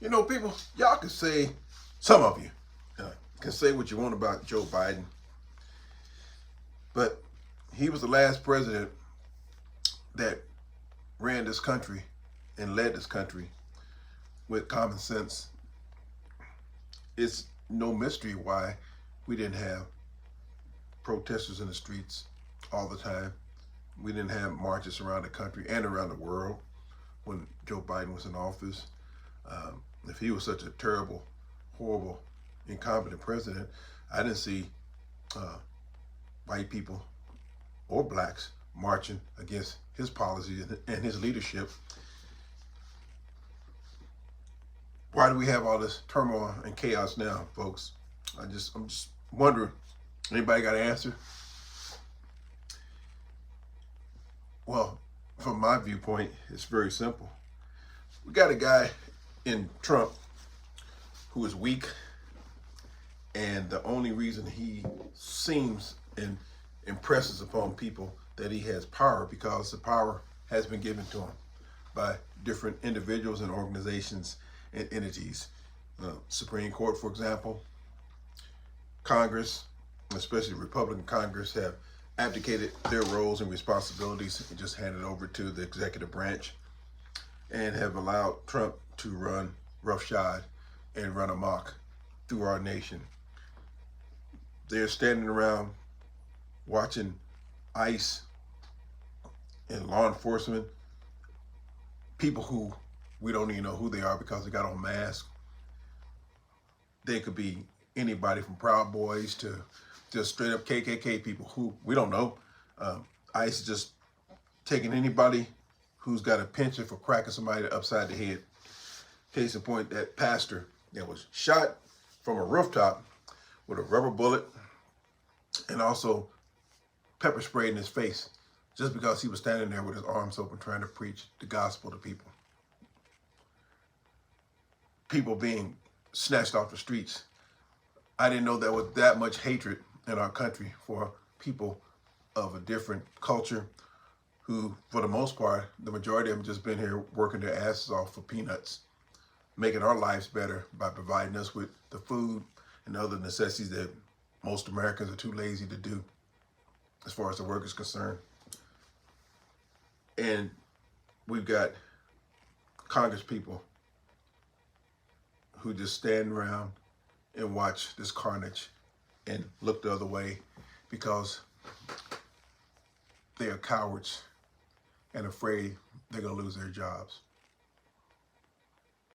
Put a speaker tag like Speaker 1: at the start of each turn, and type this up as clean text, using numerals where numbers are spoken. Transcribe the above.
Speaker 1: People, y'all can say, some of you can say what you want about Joe Biden, but he was the last president that ran this country and led this country with common sense. It's no mystery why we didn't have protesters in the streets all the time. We didn't have marches around the country and around the world when Joe Biden was in office. If he was such a terrible, horrible, incompetent president, I didn't see white people or blacks marching against his policies and his leadership. Why do we have all this turmoil and chaos now, folks? I'm just wondering. Anybody got an answer? Well, from my viewpoint, it's very simple. We got a guy in Trump who is weak, and the only reason he seems and impresses upon people that he has power because the power has been given to him by different individuals and organizations and entities. Supreme Court, for example, Congress, especially Republican Congress, have abdicated their roles and responsibilities and just handed over to the executive branch and have allowed Trump to run roughshod and run amok through our nation. They're standing around watching ICE and law enforcement, people who we don't even know who they are because they got on masks. They could be anybody from Proud Boys to just straight up KKK people who we don't know. ICE is just taking anybody who's got a penchant for cracking somebody upside the head. Case in point, that pastor that was shot from a rooftop with a rubber bullet and also pepper sprayed in his face just because he was standing there with his arms open trying to preach the gospel to people. People being snatched off the streets. I didn't know there was that much hatred in our country for people of a different culture who, for the most part, the majority of them just been here working their asses off for peanuts, making our lives better by providing us with the food and other necessities that most Americans are too lazy to do as far as the work is concerned. And we've got Congress people who just stand around and watch this carnage and look the other way because they are cowards and afraid they're going to lose their jobs.